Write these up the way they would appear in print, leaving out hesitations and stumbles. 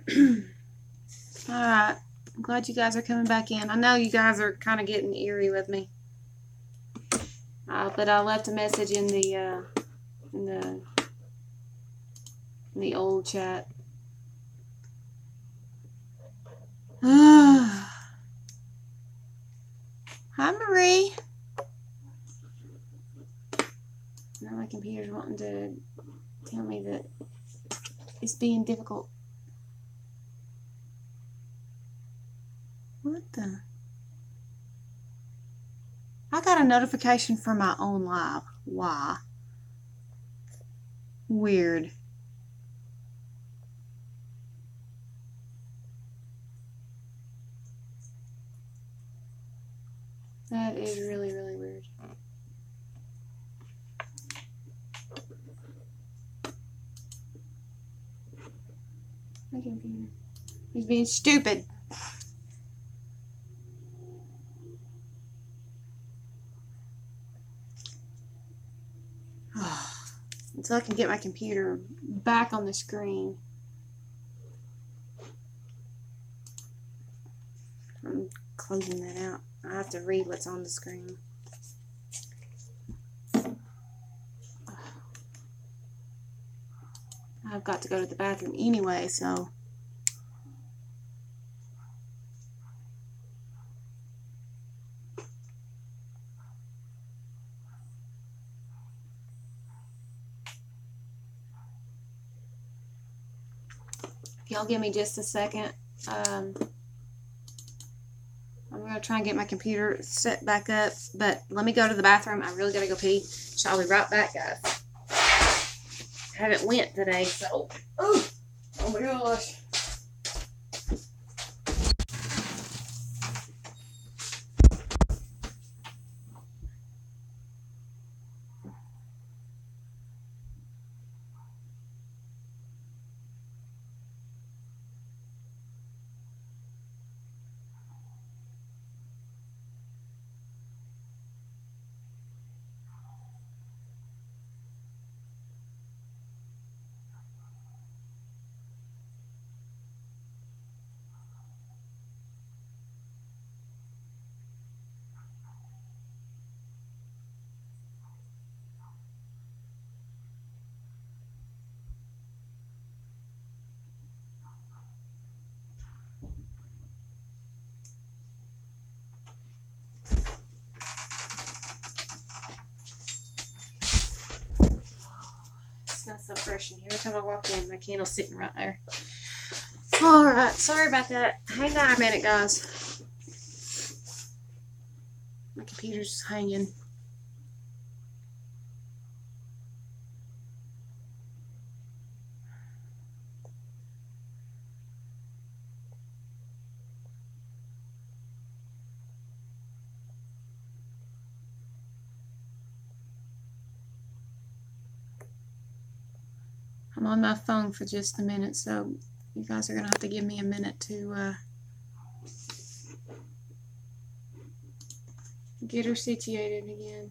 Alright. I'm glad you guys are coming back in. I know you guys are kind of getting eerie with me. But I left a message in the old chat. Hi, Marie. Now my computer's wanting to tell me that it's being difficult. What the? I got a notification from my own live. Why? Weird. That is really, really weird. My computer. He's being stupid. Until I can get my computer back on the screen. I'm closing that out. I have to read what's on the screen. I've got to go to the bathroom anyway, so. If y'all give me just a second, I'm going to try and get my computer set back up, but let me go to the bathroom. I really got to go pee, so I'll be right back, guys. I haven't went today, so. Oh my gosh. Smells so fresh in here. Every time I walk in, my candle's sitting right there. Alright, sorry about that. Hang on a minute, guys. My computer's just hanging. I'm on my phone for just a minute, so you guys are going to have to give me a minute to get her situated again.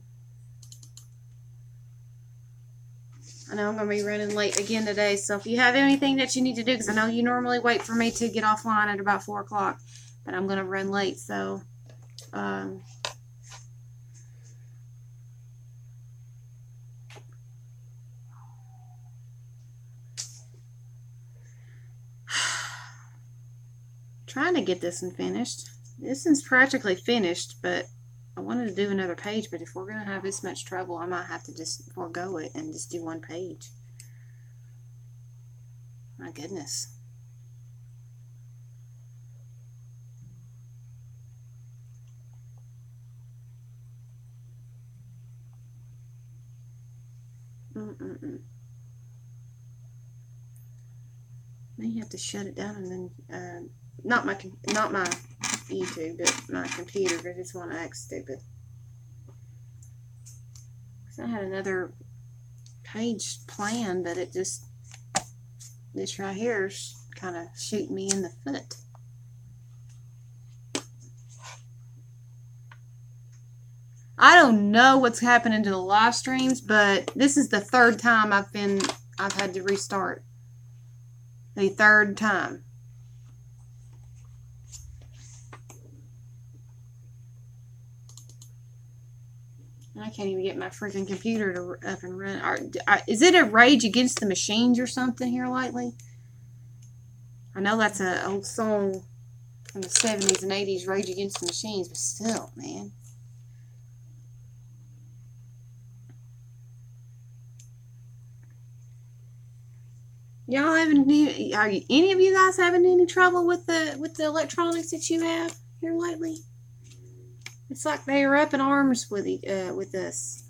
I know I'm going to be running late again today, so if you have anything that you need to do, because I know you normally wait for me to get offline at about 4 o'clock, but I'm going to run late, so trying to get this one finished. This one's practically finished, but I wanted to do another page, but if we're going to have this much trouble, I might have to just forego it and just do one page. My goodness. May have to shut it down and then not my YouTube, but my computer, because it's want to act stupid. Because I had another page planned, but it just, this right here is kind of shooting me in the foot. I don't know what's happening to the live streams, but this is the third time I've had to restart. The third time. I can't even get my freaking computer to up and run. Is it a Rage Against the Machines or something here lately? I know that's an old song from the 70s and 80s, Rage Against the Machines, but still, man. Y'all any of you guys having any trouble with the electronics that you have here lately? It's like they are up in arms with us.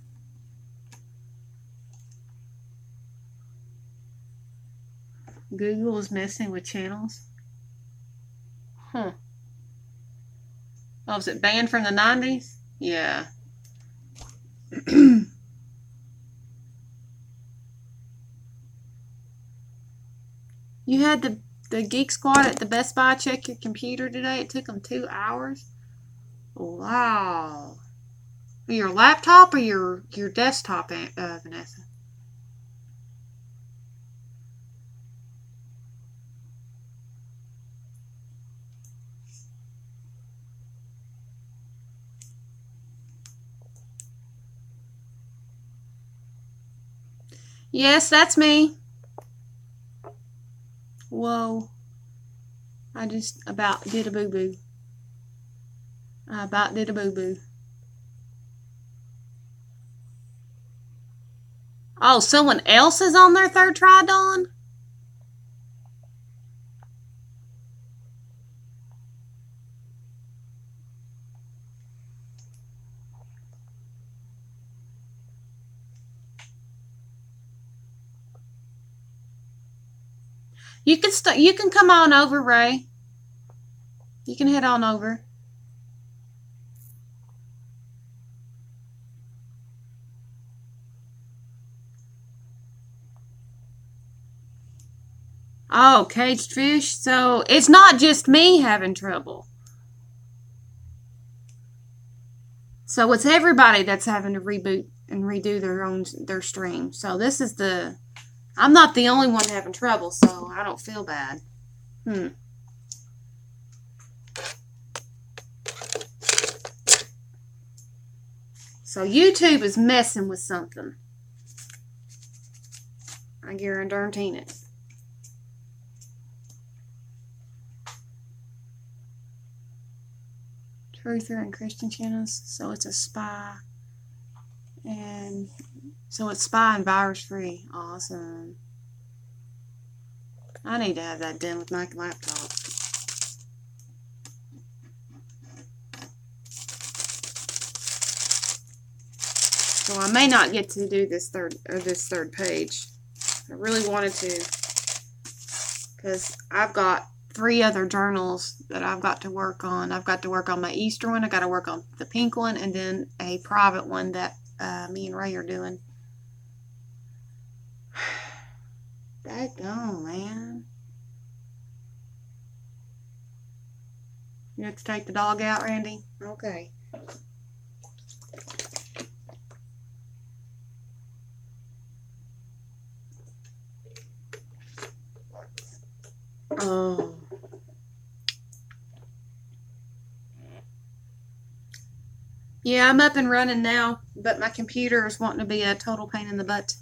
Google is messing with channels. Huh. Oh, was it banned from the 90s? Yeah. You had the Geek Squad at the Best Buy check your computer today. It took them 2 hours. Wow. Your laptop or your desktop, Vanessa? Yes, that's me. Whoa. I just about did a boo-boo. I about did a boo-boo. Oh, someone else is on their third try, Dawn? You can come on over, Ray. You can head on over. Oh, caged fish. So it's not just me having trouble. So it's everybody that's having to reboot and redo their stream. So this is I'm not the only one having trouble, so I don't feel bad. So YouTube is messing with something. I guarantee it. Truther and Christian channels, so it's a spy. And so it's spy and virus free. Awesome. I need to have that done with my laptop. So I may not get to do this third page. I really wanted to, because I've got 3 other journals that I've got to work on. I've got to work on my Easter one. I got to work on the pink one, and then a private one that me and Ray are doing. Daggone, man. You have to take the dog out, Randy? Okay. Oh. Yeah, I'm up and running now, but my computer is wanting to be a total pain in the butt.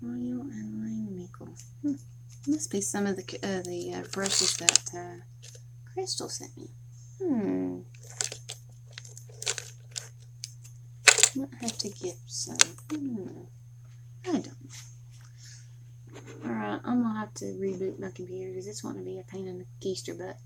Oil and lime nickel. Must be some of the brushes that Crystal sent me. Might have to get some. I don't know. Alright, I'm gonna have to reboot my computer because it's wanting to be a pain in the keister butt.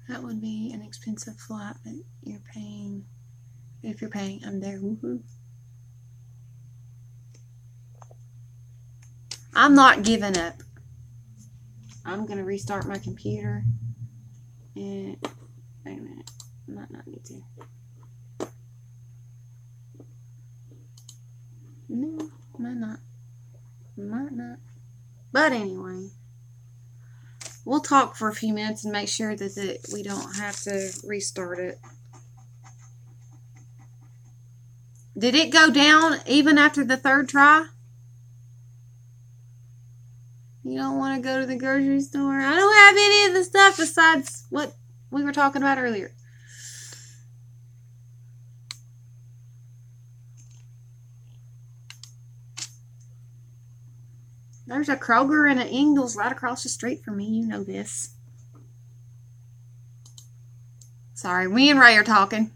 That would be an expensive flight, but you're paying. If you're paying, I'm there. Woohoo. I'm not giving up. I'm gonna restart my computer. And wait a minute. I might not need to. No, might not. Might not. But anyway, we'll talk for a few minutes and make sure that we don't have to restart it. Did it go down even after the third try? You don't want to go to the grocery store? I don't have any of the stuff besides what we were talking about earlier. There's a Kroger and an Ingles right across the street from me. You know this. Sorry, me and Ray are talking.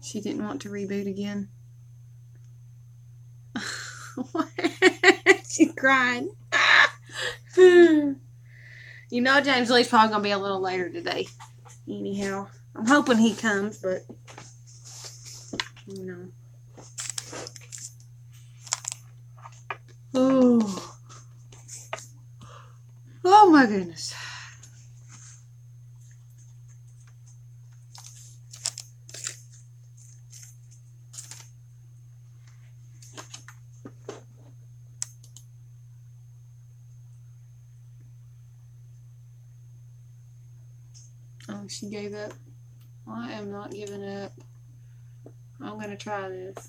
She didn't want to reboot again. She's crying. You know James Lee's probably going to be a little later today. Anyhow, I'm hoping he comes, but you know. Oh. Oh my goodness. Oh, she gave up. I am not giving up. I'm going to try this.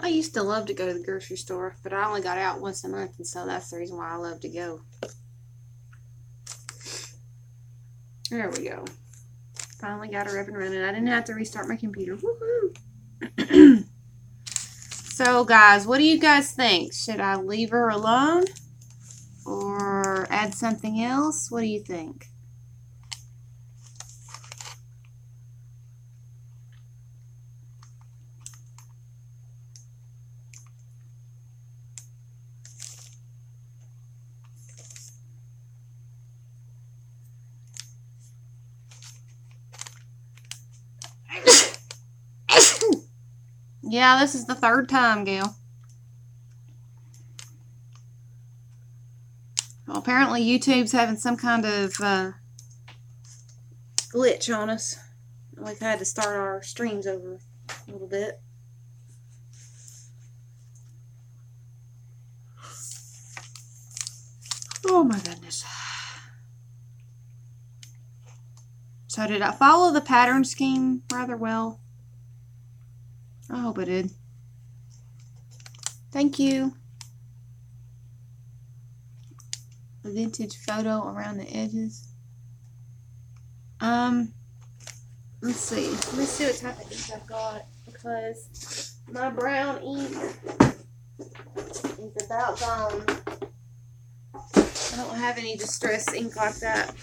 I used to love to go to the grocery store, but I only got out once a month, and so that's the reason why I love to go. There we go. Finally got her up and running. I didn't have to restart my computer. Woohoo! So, guys, what do you guys think? Should I leave her alone or add something else? What do you think? Yeah, this is the third time, Gail. Well, apparently YouTube's having some kind of glitch on us. We've had to start our streams over a little bit. Oh my goodness. So did I follow the pattern scheme rather well? I hope I did. Thank you. A vintage photo around the edges. Let's see. Let me see what type of ink I've got, because my brown ink is about gone. I don't have any distress ink like that.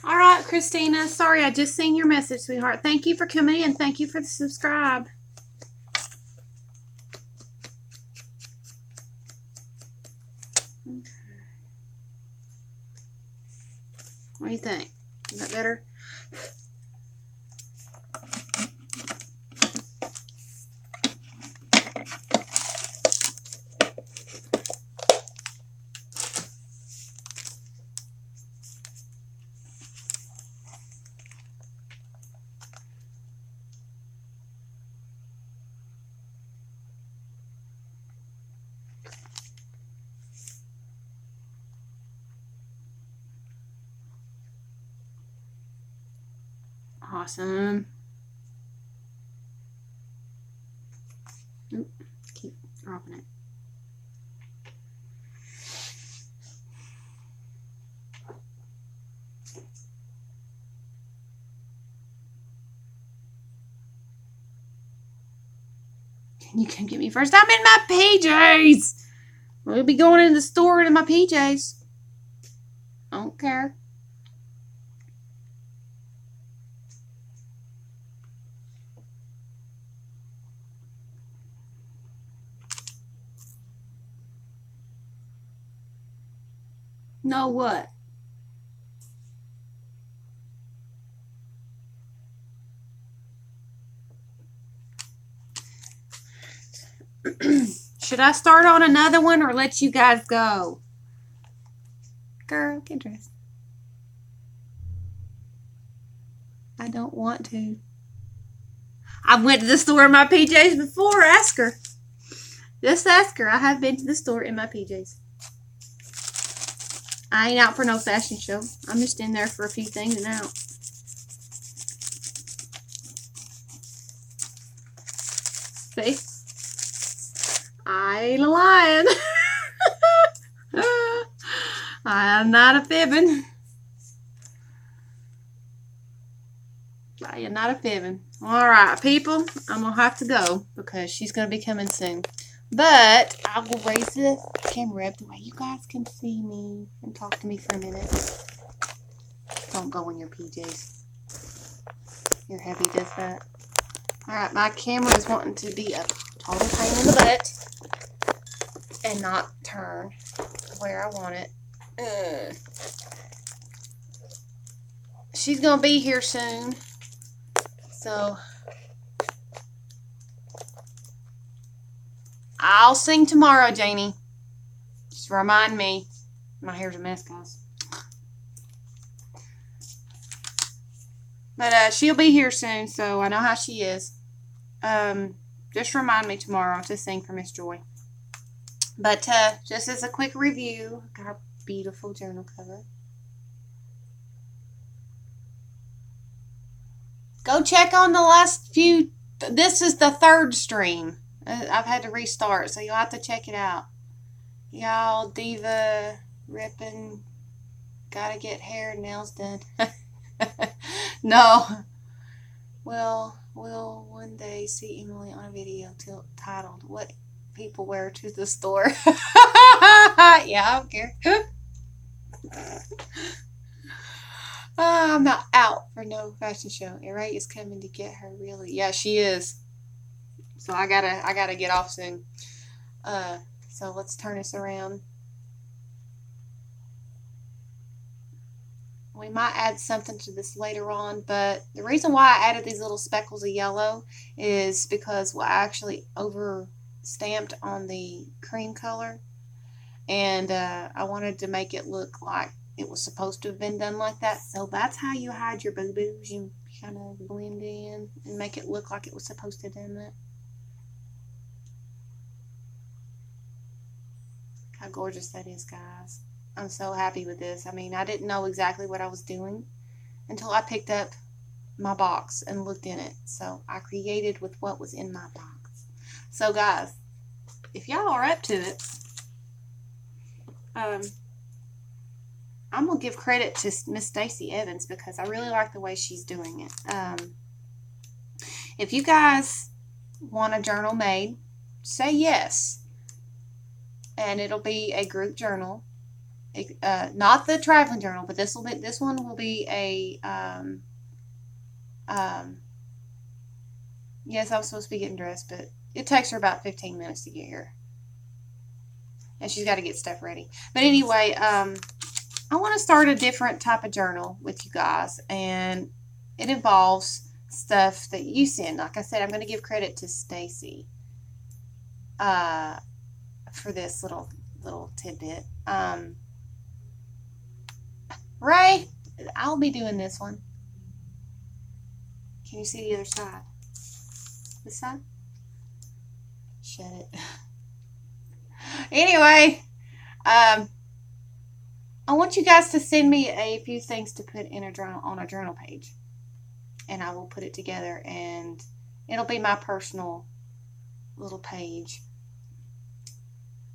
All right, Christina. Sorry, I just seen your message, sweetheart. Thank you for coming in. Thank you for the subscribe. Okay. What do you think? Is that better? Awesome. Oop, keep dropping it. You can get me first. I'm in my PJs. We'll be going in the store in my PJs. I don't care. Know what? Should I start on another one or let you guys go? Girl, get dressed. I don't want to. I went to the store in my PJs before. Ask her. Just ask her. I have been to the store in my PJs. I ain't out for no fashion show. I'm just in there for a few things and out. See? I ain't lying. I am not a fibbing. I am not a fibbing. Alright, people. I'm going to have to go because she's going to be coming soon. But I will raise the camera up the way you guys can see me and talk to me for a minute. Don't go in your PJs. Your heavy does that. Alright, my camera is wanting to be a total pain in the butt and not turn where I want it. She's going to be here soon. So I'll sing tomorrow, Janie. Just remind me. My hair's a mess, guys. But she'll be here soon, so I know how she is. Just remind me tomorrow to sing for Miss Joy. But just as a quick review, got a beautiful journal cover. Go check on the last few. This is the third stream. I've had to restart, so you'll have to check it out. Y'all, Diva, ripping, gotta get hair and nails done. No. We'll one day see Emily on a video titled, What People Wear to the Store. Yeah, I don't care. I'm not out for no fashion show. Ray is coming to get her, really. Yeah, she is. So I gotta get off soon. So let's turn this around. We might add something to this later on, but the reason why I added these little speckles of yellow is because I actually over stamped on the cream color, and I wanted to make it look like it was supposed to have been done like that. So that's how you hide your boo-boos. You kind of blend in and make it look like it was supposed to have done that. How gorgeous that is, guys. I'm so happy with this. I mean, I didn't know exactly what I was doing until I picked up my box and looked in it. So I created with what was in my box. So guys, if y'all are up to it, I'm going to give credit to Miss Stacey Evans because I really like the way she's doing it. If you guys want a journal made, say yes. And it'll be a group journal. Not the traveling journal, but this one will be a yes, I was supposed to be getting dressed, but it takes her about 15 minutes to get here. And she's got to get stuff ready. But anyway, I want to start a different type of journal with you guys, and it involves stuff that you send. Like I said, I'm going to give credit to Stacy for this little tidbit. Ray, I'll be doing this one. Can you see the other side? This side? Shut it. Anyway, I want you guys to send me a few things to put in a journal on a journal page, and I will put it together, and it'll be my personal little page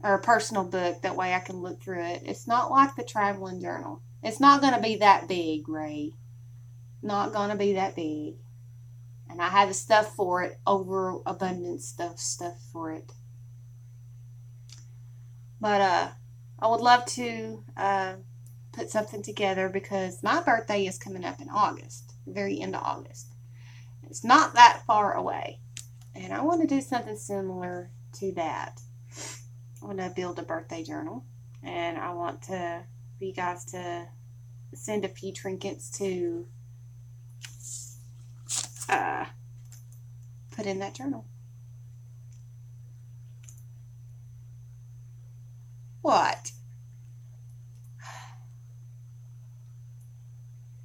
or a personal book. That way I can look through it. It's not like the traveling journal. It's not going to be that big, Ray. Not going to be that big. And I had the stuff for it, overabundance of stuff for it. But I would love to put something together because my birthday is coming up in August, the very end of August. It's not that far away. And I want to do something similar to that. I want to build a birthday journal. And I want for you guys to send a few trinkets to put in that journal. What?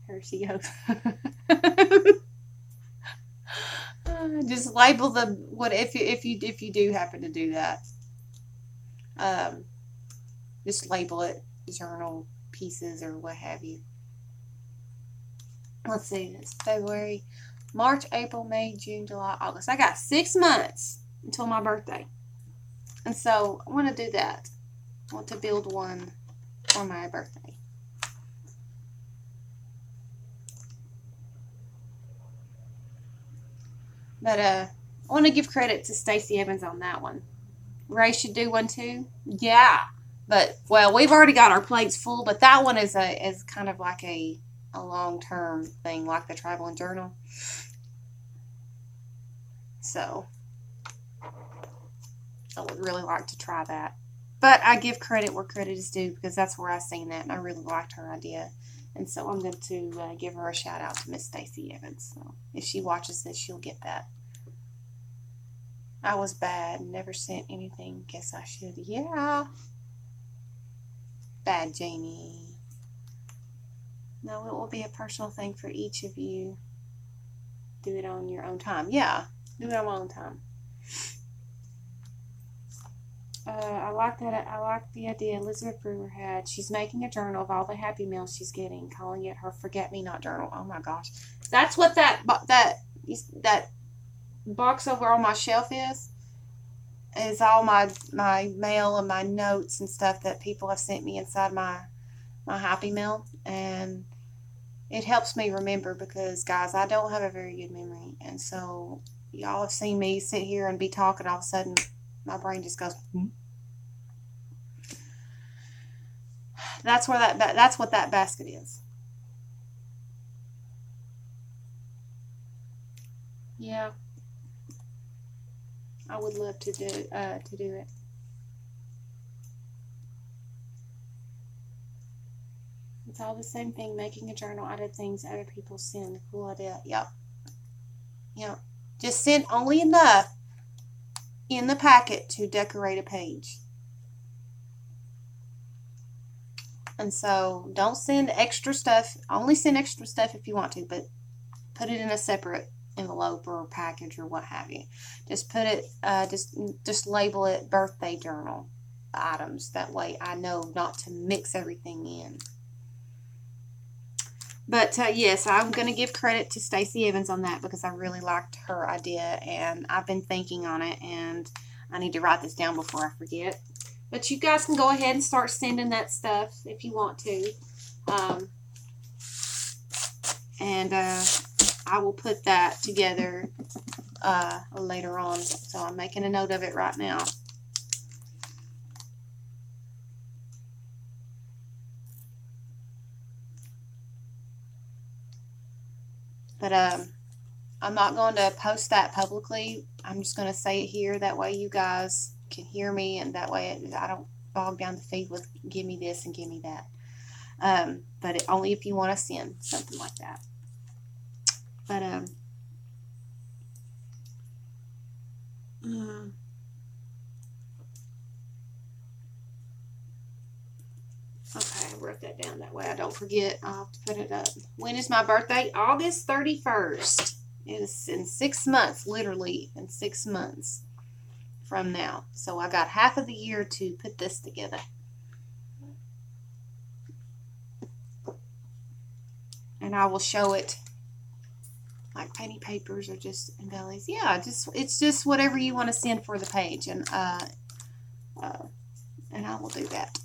Here she goes. Just label the what if you do happen to do that. Just label it journal pieces or what have you. Let's see. It's February, March, April, May, June, July, August. I got 6 months until my birthday, and so I want to do that. I want to build one for my birthday. But I want to give credit to Stacey Evans on that one. Ray should do one too. Yeah, but well, we've already got our plates full. But that one is kind of like a long-term thing, like the traveling journal. So I would really like to try that. But I give credit where credit is due because that's where I seen that, and I really liked her idea. And so I'm going to give her a shout out to Miss Stacey Evans. So if she watches this, she'll get that. I was bad. Never sent anything. Guess I should. Yeah. Bad Jamie. No, it will be a personal thing for each of you. Do it on your own time. Yeah. Do it on my own time. I like that. I like the idea Elizabeth Brewer had. She's making a journal of all the Happy Meals she's getting, calling it her Forget-Me-Not journal. Oh my gosh, that's what that box over on my shelf is all my mail and my notes and stuff that people have sent me inside my Happy Meal, and it helps me remember because guys, I don't have a very good memory, and so y'all have seen me sit here and be talking, all of a sudden my brain just goes. That's what that basket is. Yeah, I would love to do it. It's all the same thing. Making a journal out of things other people send. Cool idea. Yep. Yep. Just send only enough in the packet to decorate a page. And so don't send extra stuff. Only send extra stuff if you want to, but put it in a separate envelope or package or what have you. Just put it, just label it birthday journal items. That way I know not to mix everything in. But yes, I'm going to give credit to Stacey Evans on that because I really liked her idea and I've been thinking on it and I need to write this down before I forget. But you guys can go ahead and start sending that stuff if you want to. And I will put that together later on. So I'm making a note of it right now. But I'm not going to post that publicly. I'm just going to say it here. That way you guys can hear me, and that way I don't bog down the feed with give me this and give me that. But only if you want to send something like that. But okay, I wrote that down that way I don't forget. I'll have to put it up. When is my birthday? August 31st. It is in 6 months, literally in 6 months from now. So I got half of the year to put this together. And I will show it like penny papers or just embellies. Yeah, it's just whatever you want to send for the page, and I will do that.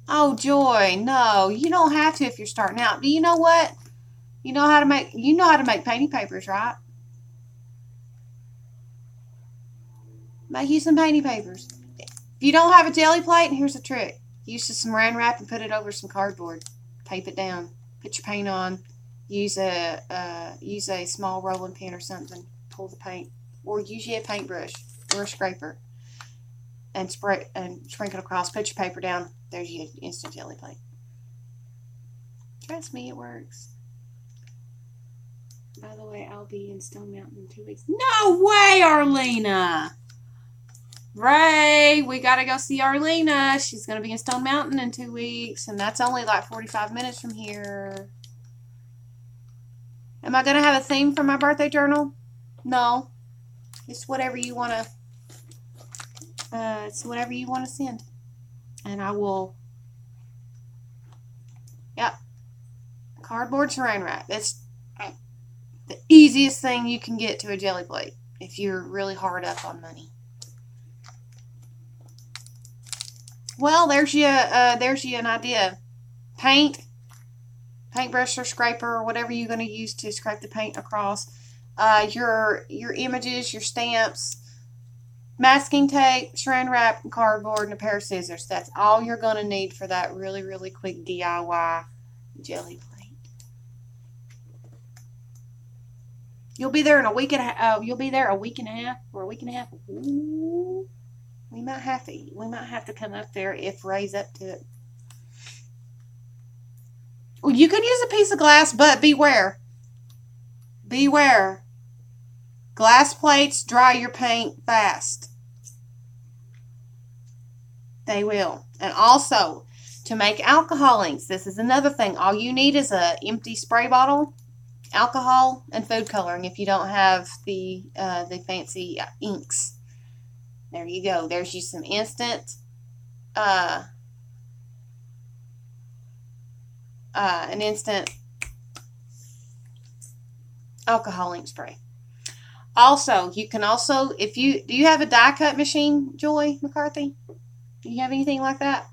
Oh, Joy, no, you don't have to if you're starting out. Do you know what? You know how to make painting papers, right? Make you some painting papers. If you don't have a jelly plate, here's a trick. Use some saran wrap and put it over some cardboard. Tape it down. Put your paint on. Use a small rolling pin or something. Pull the paint, or use a paintbrush or a scraper, and sprinkle across. Put your paper down. There's your instant jelly plate. Trust me, it works. By the way, I'll be in Stone Mountain in 2 weeks. No way, Arlena! Ray, we gotta go see Arlena. She's gonna be in Stone Mountain in 2 weeks, and that's only like 45 minutes from here. Am I gonna have a theme for my birthday journal? No. It's whatever you wanna. It's whatever you wanna send, and I will. Yep. Cardboard saran wrap. It's the easiest thing you can get to a jelly plate if you're really hard up on money. Well, there's you an idea. Paintbrush or scraper or whatever you're going to use to scrape the paint across. Your images, your stamps, masking tape, saran wrap, and cardboard, and a pair of scissors. That's all you're going to need for that really, really quick DIY jelly plate. You'll be there in a week and a half. You'll be there a week and a half or a week and a half. Ooh, we might have to come up there if Ray's up to it. Well, you can use a piece of glass, but beware. Beware. Glass plates dry your paint fast. They will. And also, to make alcohol inks, this is another thing. All you need is an empty spray bottle, alcohol, and food coloring if you don't have the fancy inks. There you go. There's you some instant an instant alcohol ink spray. Also, you can also, do you have a die cut machine, Joy McCarthy? Do you have anything like that?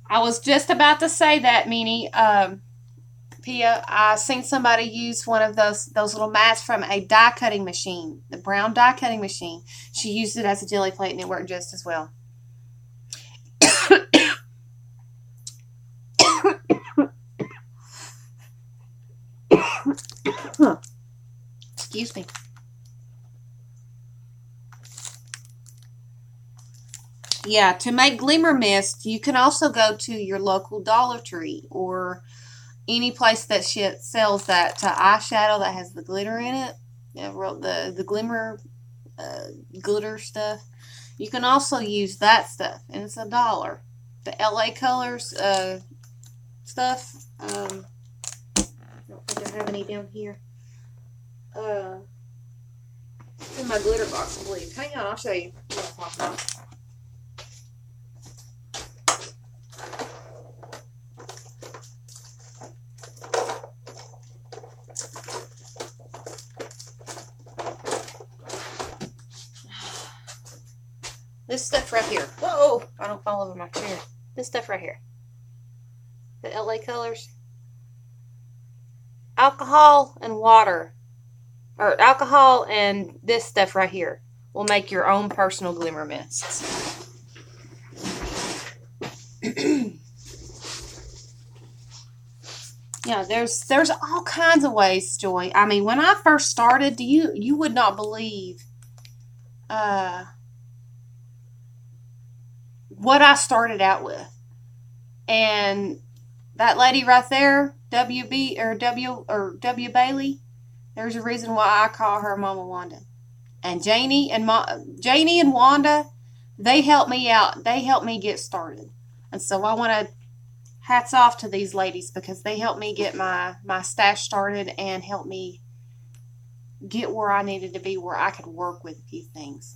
I was just about to say that, Meanie. Pia, I seen somebody use one of those little mats from a die cutting machine, the brown die cutting machine. She used it as a jelly plate and it worked just as well. Excuse me. Yeah, to make glimmer mist, you can also go to your local Dollar Tree or any place that sells that eyeshadow that has the glitter in it, the glimmer glitter stuff. You can also use that stuff, and it's $1. The LA Colors stuff. I don't think I have any down here. In my glitter box, I believe. Hang on, I'll show you what I'm talking about. This stuff right here. Whoa! I don't fall over my chair. This stuff right here. The LA Colors. Alcohol and water. Or alcohol and this stuff right here will make your own personal glimmer mists. Yeah, there's all kinds of ways, Joy. I mean, when I first started, you would not believe what I started out with. And that lady right there, W Bailey, there's a reason why I call her Mama Wanda. And Janie and Wanda, they helped me out. They helped me get started. And so I want to hats off to these ladies because they helped me get my stash started and helped me get where I needed to be, where I could work with a few things.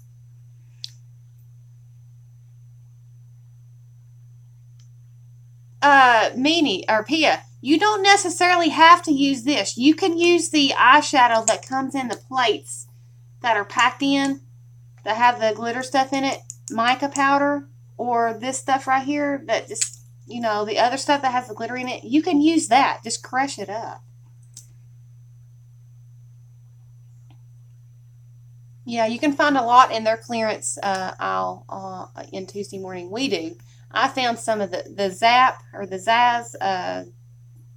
Meanie or Pia, you don't necessarily have to use this. You can use the eyeshadow that comes in the plates that are packed in, that have the glitter stuff in it, mica powder, or this stuff right here that just, you know, the other stuff that has the glitter in it. You can use that. Just crush it up. Yeah, you can find a lot in their clearance aisle in Tuesday morning. We do. I found some of the Zap or the Zaz,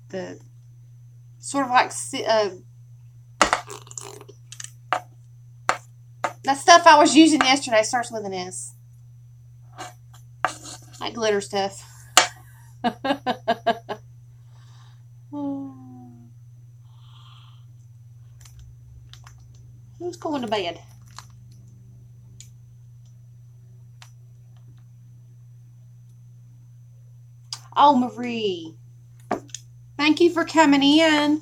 the sort of like that stuff I was using yesterday starts with an S. That glitter stuff. Who's going to bed? Oh, Marie. Thank you for coming in.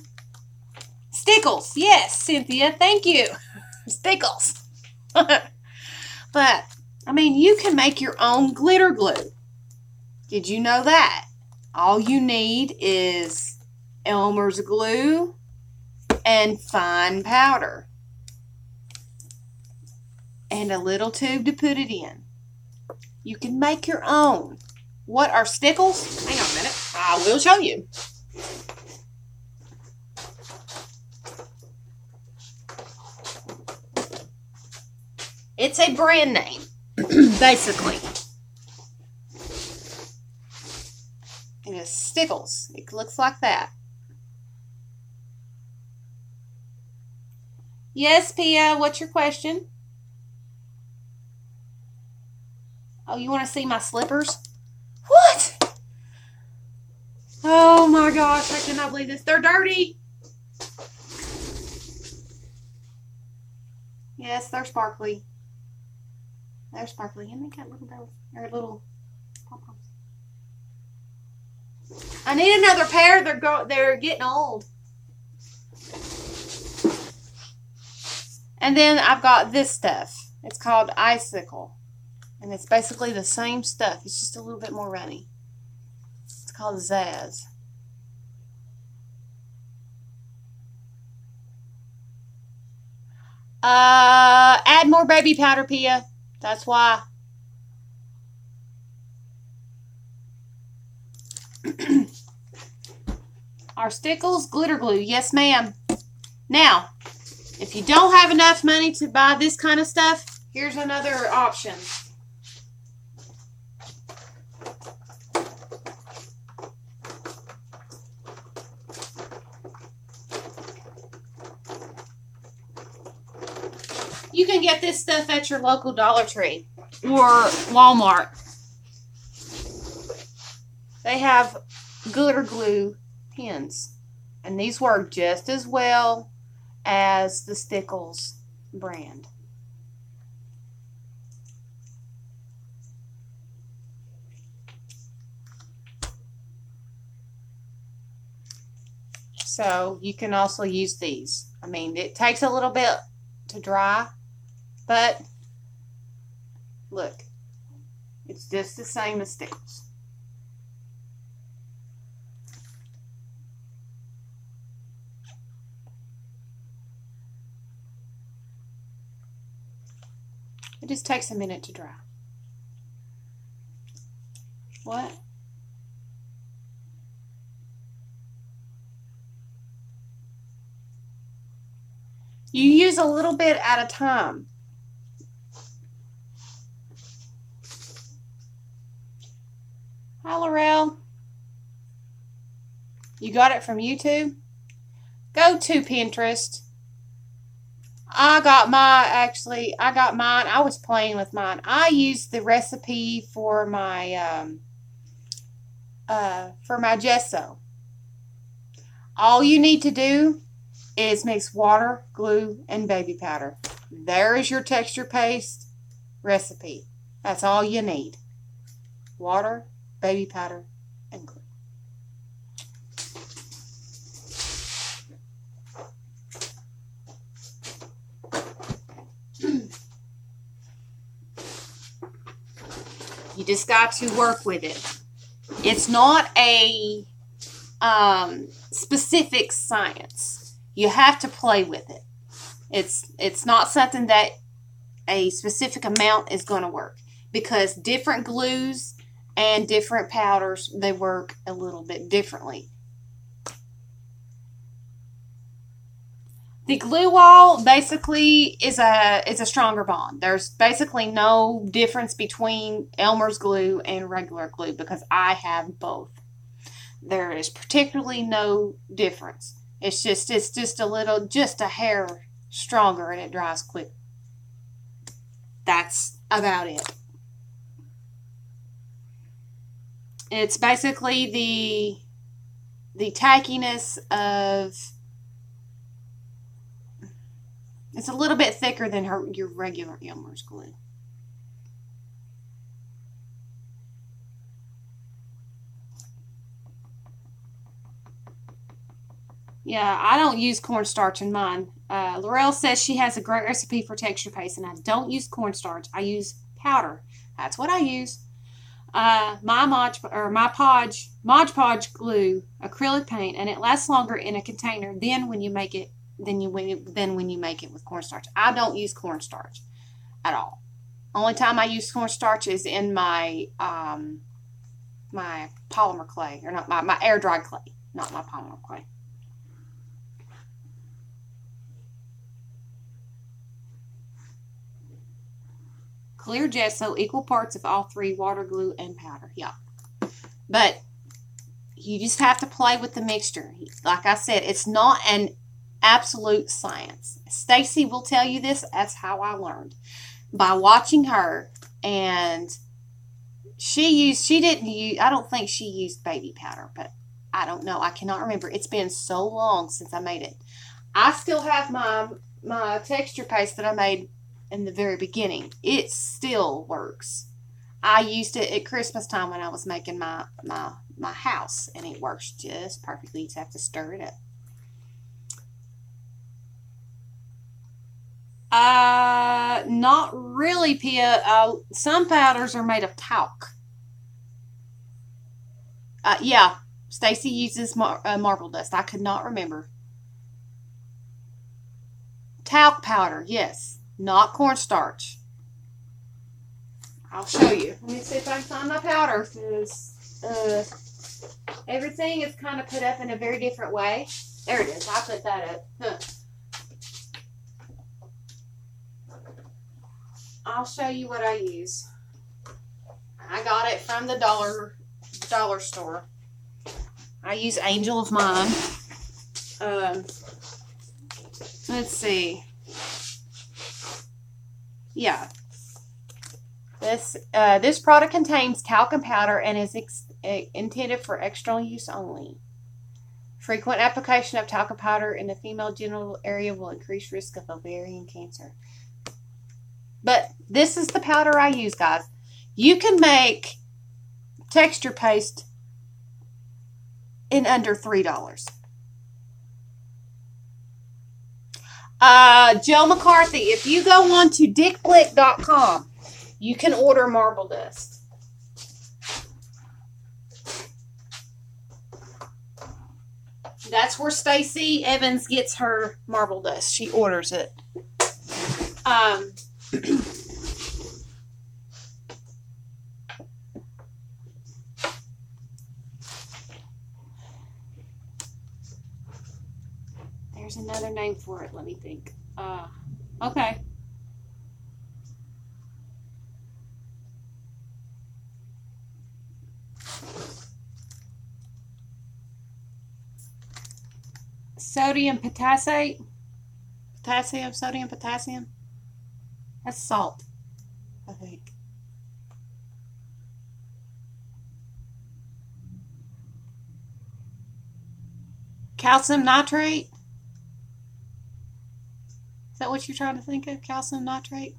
Stickles. Yes, Cynthia. Thank you. Stickles. But, I mean, you can make your own glitter glue. Did you know that? All you need is Elmer's glue and fine powder. And a little tube to put it in. You can make your own. What are stickles? Hang on a minute. I will show you. It's a brand name, basically. And it's Stickles. It looks like that. Yes, Pia, what's your question? Oh, you want to see my slippers? What? Oh my gosh, I cannot believe this. They're dirty. Yes, they're sparkly. They're sparkly. And they got little bells. Or little pom-poms. I need another pair. They're getting old. And then I've got this stuff. It's called Icicle. And it's basically the same stuff. It's just a little bit more runny. It's called Zaz. Add more baby powder, Pia. That's why. Our Stickles glitter glue. Yes, ma'am. Now, if you don't have enough money to buy this kind of stuff, here's another option. You can get this stuff at your local Dollar Tree or Walmart. They have glitter glue pens, and these work just as well as the Stickles brand. So you can also use these. I mean, it takes a little bit to dry, but look, it's just the same as Stickles. It just takes a minute to dry. What? You use a little bit at a time. Hi, Laurel. You got it from YouTube? Go to Pinterest. I got mine. I was playing with mine. I used the recipe for my gesso. All you need to do is mix water, glue, and baby powder. There is your texture paste recipe. That's all you need. Water, baby powder, and glue. You just got to work with it. It's not a specific science. You have to play with it. It's not something that a specific amount is going to work, because different glues and different powders, they work a little bit differently. The glue wall basically is a stronger bond. There's basically no difference between Elmer's glue and regular glue because I have both. There is particularly no difference. It's just a hair stronger, and it dries quick. That's about it. It's basically the tackiness of, it's a little bit thicker than your regular Elmer's glue. Yeah, I don't use cornstarch in mine. Laurel says she has a great recipe for texture paste, and I don't use cornstarch. I use powder. That's what I use. My Mod Podge glue, acrylic paint, and it lasts longer in a container than when you make it with cornstarch. I don't use cornstarch at all. Only time I use cornstarch is in my my polymer clay, or not my air dried clay, not my polymer clay. Clear gesso, equal parts of all three, water, glue, and powder. Yeah. But you just have to play with the mixture. Like I said, it's not an absolute science. Stacy will tell you this. That's how I learned. By watching her. And I don't think she used baby powder, but I don't know. I cannot remember. It's been so long since I made it. I still have my texture paste that I made in the very beginning. It still works. I used it at Christmas time when I was making my house, and it works just perfectly. You just have to stir it up. Not really, Pia. Some powders are made of talc. Yeah, Stacy uses marble dust. I could not remember. Talc powder, yes. Not cornstarch. I'll show you. Let me see if I can find my powder, because everything is kind of put up in a very different way. There it is. I put that up. Huh. I'll show you what I use. I got it from the dollar store. I use Angel of Mine. Let's see. Yeah. This product contains talcum powder and is intended for external use only. Frequent application of talcum powder in the female genital area will increase risk of ovarian cancer. But this is the powder I use, guys. You can make texture paste in under $3. Joe McCarthy, if you go on to dickblick.com, you can order marble dust. That's where Stacy Evans gets her marble dust. She orders it. There's another name for it. Let me think. Okay. Sodium potassium. Sodium potassium. That's salt, I think. Calcium nitrate. Is that what you're trying to think of? Calcium nitrate?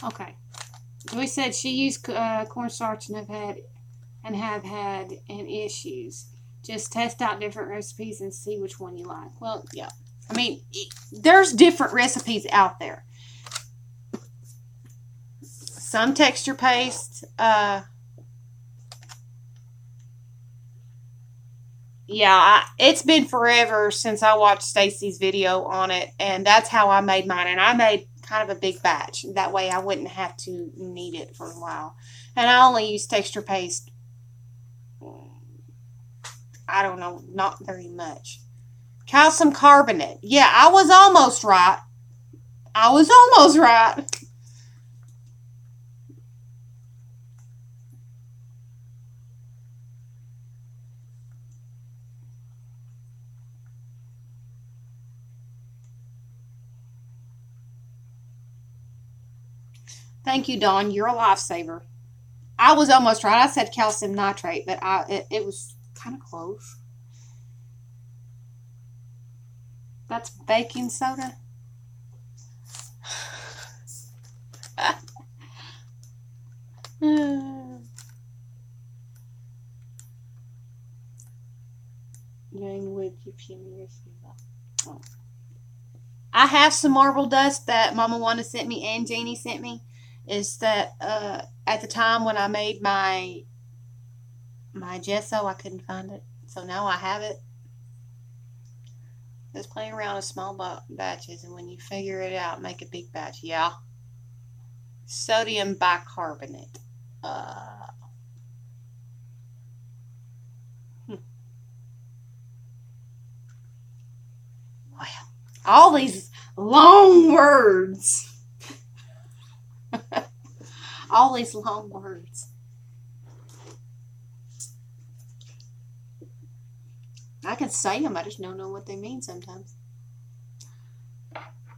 Okay. We said she used cornstarch and have had issues. Just test out different recipes and see which one you like. Well, yeah. I mean, there's different recipes out there. Some texture paste, yeah, it's been forever since I watched Stacy's video on it, and that's how I made mine. And I made kind of a big batch. That way I wouldn't have to knead it for a while. And I only use texture paste, I don't know, not very much. Calcium carbonate. Yeah, I was almost right. I was almost right. Thank you, Dawn. You're a lifesaver. I was almost right. I said calcium nitrate, but it was kind of close. That's baking soda. Jane would give you oh. I have some marble dust that Mama Wanda sent me and Janie sent me. Is that at the time when I made my gesso, I couldn't find it. So now I have it. Just playing around with small batches, and when you figure it out, make a big batch. Yeah. Sodium bicarbonate. Wow. All these long words. All these long words. I can say them, I just don't know what they mean sometimes.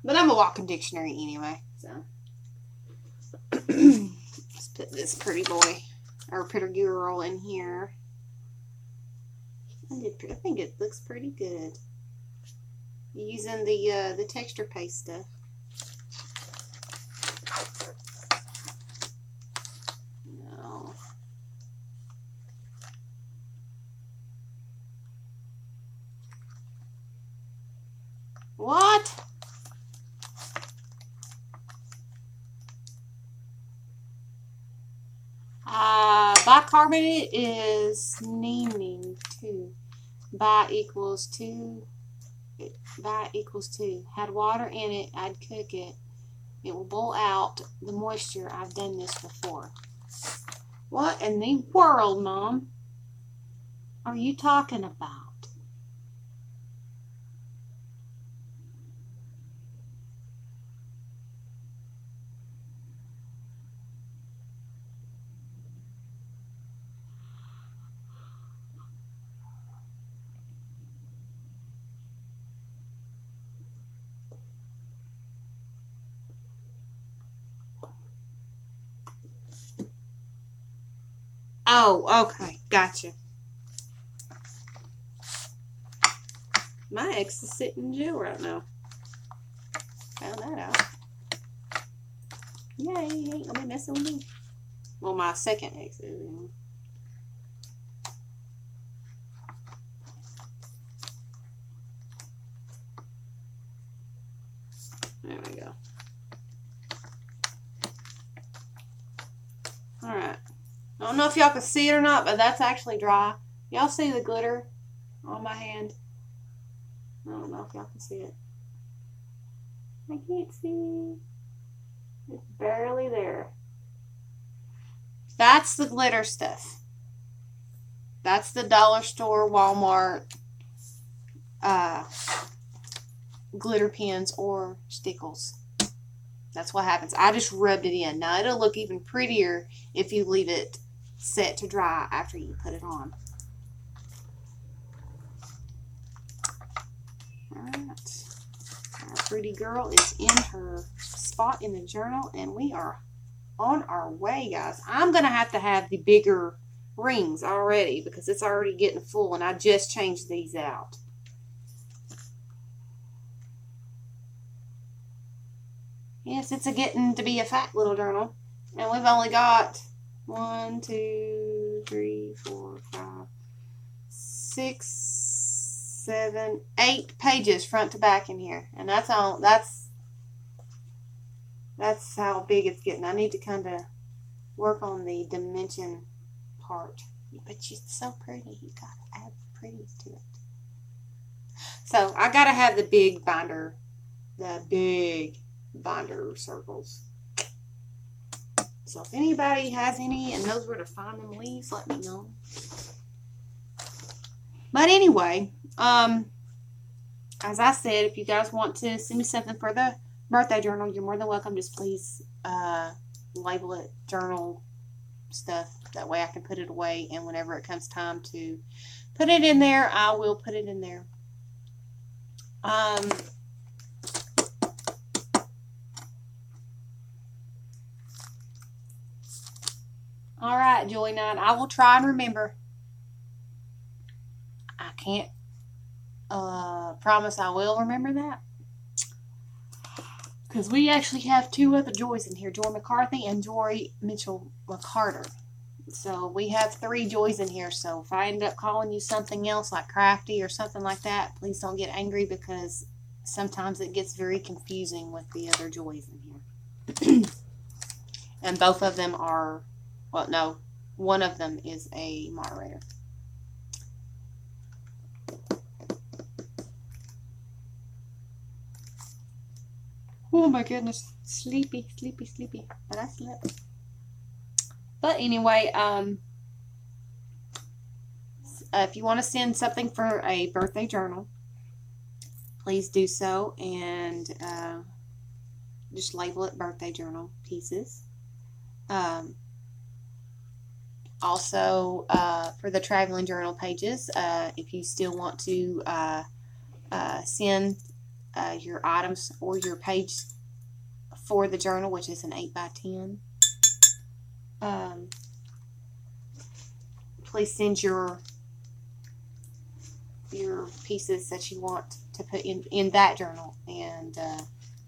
But I'm a walking dictionary anyway, so. Let's put this pretty boy, or pretty girl in here. I think it looks pretty good. Using the texture paste stuff. No. What? Bicarbonate is naming 2. Bi equals 2. Bi equals 2. Had water in it, I'd cook it. It will boil out the moisture. I've done this before. What in the world, Mom, are you talking about? Oh, okay. Gotcha. My ex is sitting in jail right now. Found that out. Yay, he ain't gonna be messing with me. Well, my second ex is. There we go. Alright. I don't know if y'all can see it or not, but that's actually dry. Y'all see the glitter on my hand? I don't know if y'all can see it. I can't see. It's barely there. That's the glitter stuff. That's the dollar store, Walmart glitter pens or stickles. That's what happens. I just rubbed it in. Now it'll look even prettier if you leave it set to dry after you put it on. Alright. Our pretty girl is in her spot in the journal, and we are on our way, guys. I'm going to have the bigger rings already because it's already getting full, and I just changed these out. Yes, it's getting to be a fat little journal. And we've only got 1, 2, 3, 4, 5, 6, 7, 8 pages front to back in here. And that's all. That's how big it's getting. I need to kind of work on the dimension part. But she's so pretty. You gotta add pretties to it. So I gotta have the big binder circles. So if anybody has any and knows where to find them, please let me know. But anyway, as I said, if you guys want to send me something for the birthday journal, you're more than welcome. Just please label it journal stuff. That way I can put it away, and whenever it comes time to put it in there, I will put it in there. All right, Joy Night. I will try and remember. I can't promise I will remember that, because we actually have 2 other Joys in here, Joy McCarthy and Joy Mitchell McCarter. So we have 3 Joys in here. So if I end up calling you something else like Crafty or something like that, please don't get angry, because sometimes it gets very confusing with the other Joys in here. And both of them are, well, no, one of them is a moderator. Oh my goodness, sleepy. But I slept. But anyway, if you want to send something for a birthday journal, please do so, and just label it birthday journal pieces. Also, for the traveling journal pages, if you still want to send your items or your page for the journal, which is an 8x10, please send your pieces that you want to put in that journal, and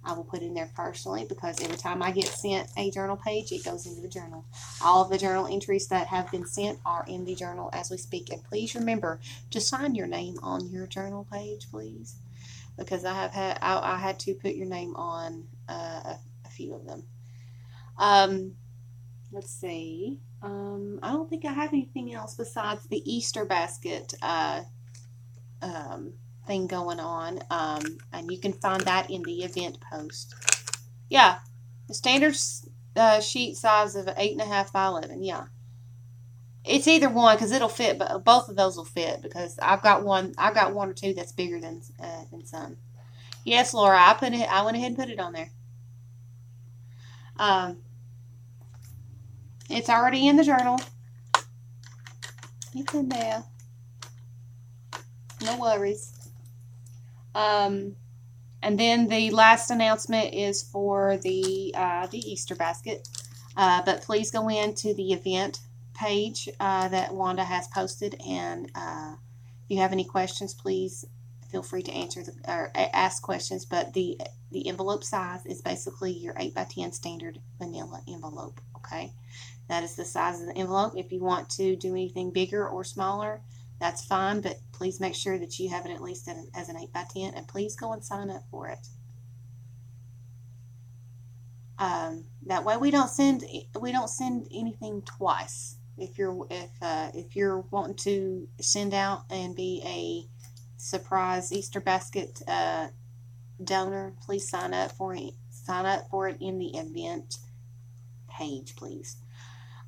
I will put in there personally, because every time I get sent a journal page, it goes into the journal. All of the journal entries that have been sent are in the journal as we speak. And please remember to sign your name on your journal page, please, because I had to put your name on a few of them. Let's see. I don't think I have anything else besides the Easter basket thing going on, and you can find that in the event post. Yeah, the standard sheet size of 8.5 by 11. Yeah, it's either one, because it'll fit, but both of those will fit, because I've got one or two that's bigger than some. Yes, Laura, I went ahead and put it on there. It's already in the journal. It's in there. No worries. And then the last announcement is for the Easter basket. But please go into the event page that Wanda has posted, and if you have any questions, please feel free to ask questions. But the envelope size is basically your 8x10 standard vanilla envelope. Okay, that is the size of the envelope. If you want to do anything bigger or smaller, that's fine, but please make sure that you have it at least as an 8x10, and please go and sign up for it. That way we don't send anything twice. If you're wanting to send out and be a surprise Easter basket donor, please sign up for it. Sign up for it in the event page, please.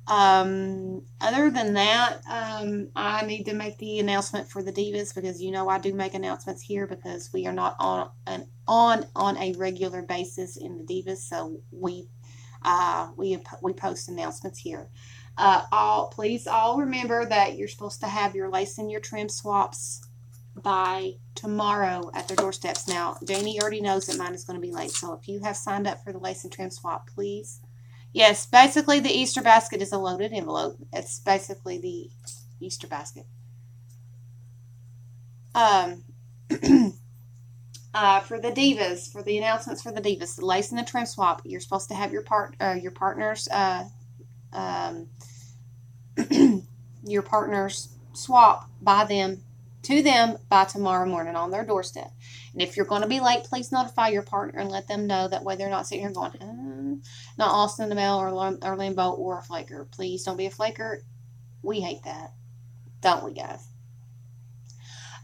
Other than that, I need to make the announcement for the Divas, because I do make announcements here, because we are not on a regular basis in the Divas, so we post announcements here. Please all remember that you're supposed to have your lace and your trim swaps by tomorrow at their doorsteps. Now, Janie already knows that mine is going to be late, so if you have signed up for the lace and trim swap, please. Yes, basically the Easter basket is a loaded envelope. It's basically the Easter basket. For the Divas, for the announcements for the Divas, the lace and the trim swap, you're supposed to have your partners your partners swap by them to them by tomorrow morning on their doorstep. And if you're going to be late, please notify your partner and let them know. That way they're not sitting here going, not lost in the mail or limbo or a flaker. Please don't be a flaker. We hate that. Don't we, guys?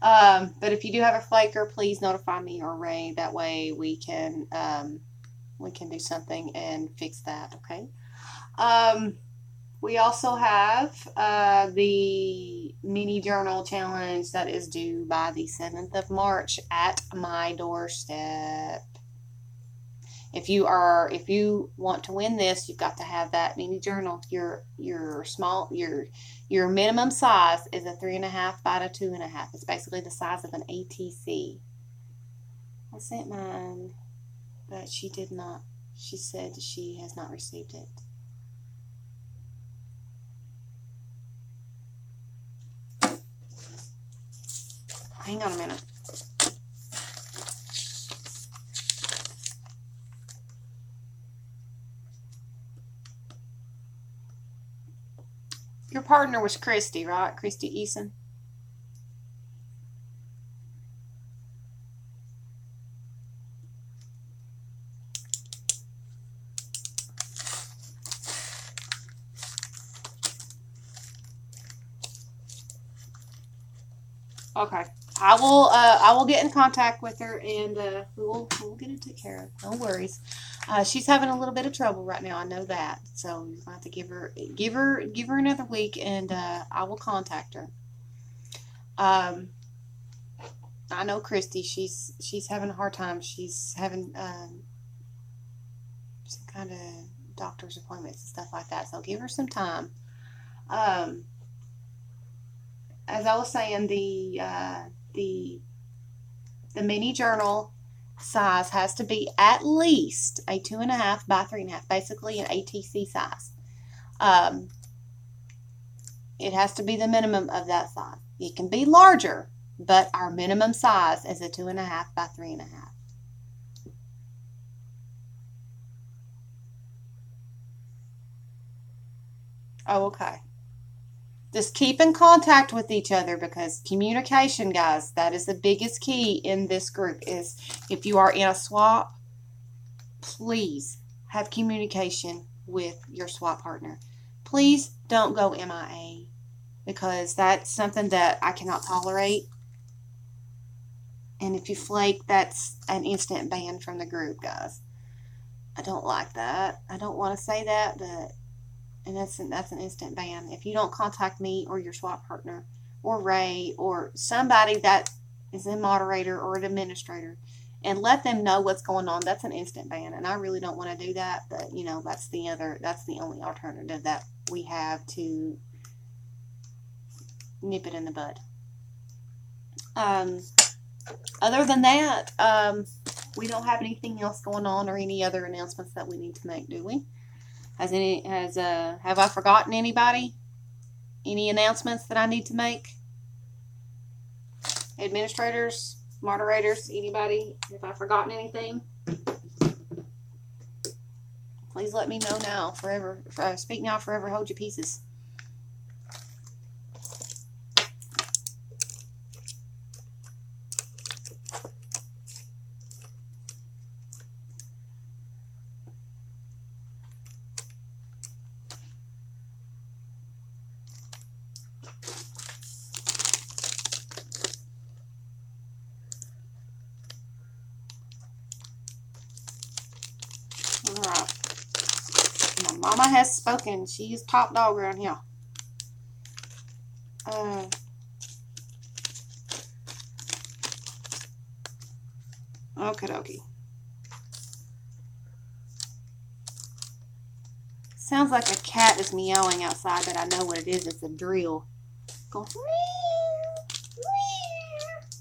But if you do have a flaker, please notify me or Ray. That way we can do something and fix that, okay? We also have the mini journal challenge that is due by the 7th of March at my doorstep. If you want to win this, you've got to have that mini journal. Your minimum size is a 3.5 by a 2.5. It's basically the size of an ATC. I sent mine, but she did not. She said she has not received it. Hang on a minute. Your partner was Christy, right? Christy Eason. Okay. I will get in contact with her and we'll get it taken care of. No worries. She's having a little bit of trouble right now. I know that. So you're gonna have to give her another week, and I will contact her. I know Christy. She's having a hard time. She's having some kind of doctor's appointments and stuff like that. So give her some time. As I was saying, the mini journal size has to be at least a 2.5 by 3.5, basically an ATC size. It has to be the minimum of that size. It can be larger, but our minimum size is a 2.5 by 3.5. Oh, okay. Just keep in contact with each other, because communication, guys, that is the biggest key in this group. Is if you are in a swap, please have communication with your swap partner. Please don't go MIA, because that's something that I cannot tolerate. And if you flake, that's an instant ban from the group, guys. I don't like that. I don't want to say that, but that's an instant ban. If you don't contact me or your swap partner or Ray or somebody that is a moderator or an administrator and let them know what's going on, that's an instant ban. And I really don't want to do that, but you know, that's the only alternative that we have to nip it in the bud. Other than that, we don't have anything else going on or any other announcements that we need to make, do we? Have I forgotten anybody? Any announcements that I need to make? Administrators, moderators, anybody? Have I forgotten anything? Please let me know now. Speak now, forever hold your pieces. Alright. My mama has spoken. She is top dog around here. Okie dokie. Sounds like a cat is meowing outside, but I know what it is. It's a drill. Going,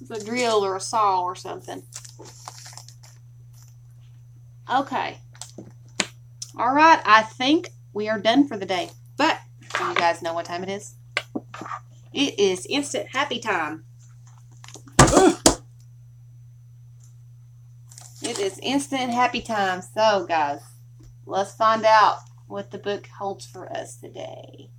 it's a drill or a saw or something. Okay. All right. I think we are done for the day. But do you guys know what time it is? It is instant happy time. It is instant happy time. So, guys, let's find out what the book holds for us today.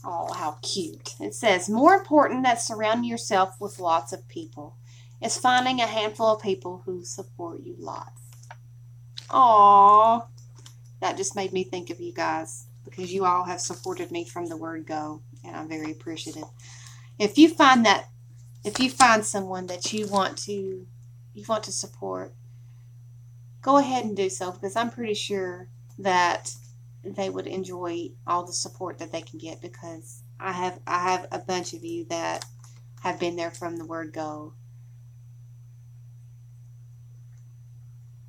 Oh, how cute. It says, more important than surrounding yourself with lots of people is finding a handful of people who support you lots. Aww. That just made me think of you guys because you all have supported me from the word go, and I'm very appreciative. If you find someone that you want to support, go ahead and do so, because I'm pretty sure that they would enjoy all the support that they can get, because I have a bunch of you that have been there from the word go.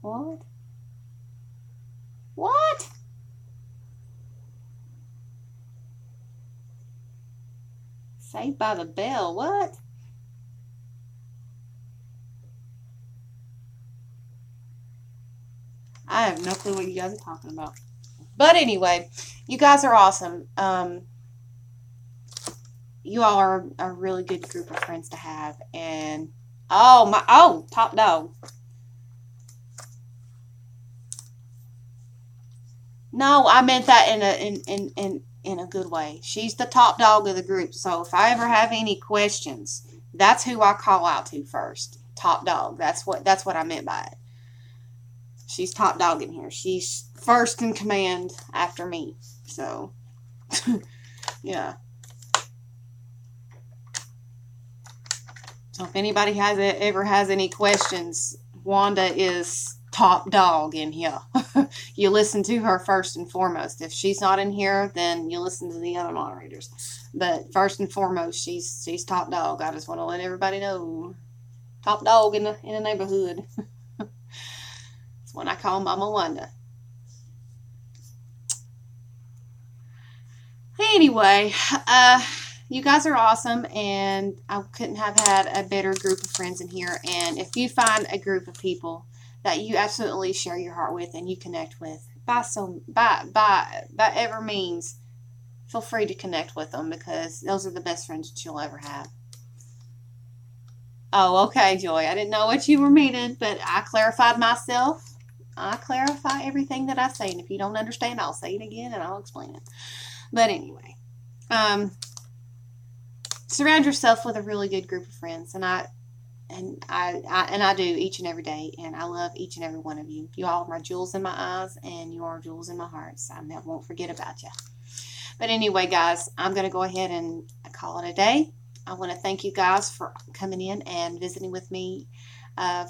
What? What? Saved by the Bell. What? I have no clue what you guys are talking about. But anyway, you guys are awesome. You all are a really good group of friends to have. And top dog. No, I meant that in a good way. She's the top dog of the group. So if I ever have any questions, that's who I call out to first. Top dog. That's what I meant by it. She's top dog in here. She's first in command after me. So, yeah. So if anybody ever has any questions, Wanda is top dog in here. You listen to her first and foremost. If she's not in here, then you listen to the other moderators. But first and foremost, she's top dog. I just want to let everybody know. Top dog in the neighborhood. That's what I call Mama Wanda. Anyway, you guys are awesome, and I couldn't have had a better group of friends in here. And if you find a group of people that you absolutely share your heart with and you connect with, by ever means, feel free to connect with them, because those are the best friends that you'll ever have. Oh, okay, Joy. I didn't know what you were meaning, but I clarified myself. I clarify everything that I say, and if you don't understand, I'll say it again and I'll explain it. But anyway, surround yourself with a really good group of friends, and I do each and every day, and I love each and every one of you. You all are my jewels in my eyes, and you are jewels in my heart, so I won't forget about you. But anyway, guys, I'm going to go ahead and call it a day. I want to thank you guys for coming in and visiting with me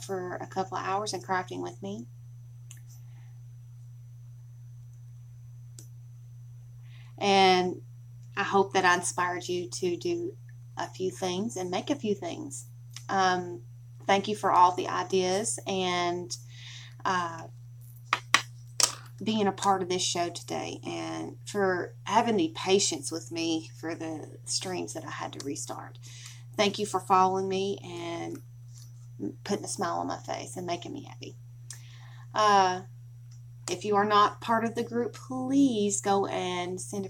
for a couple of hours and crafting with me. And I hope that I inspired you to do a few things and make a few things. Thank you for all the ideas and being a part of this show today, and for having the patience with me for the streams that I had to restart. Thank you for following me and putting a smile on my face and making me happy. If you are not part of the group, please go and send a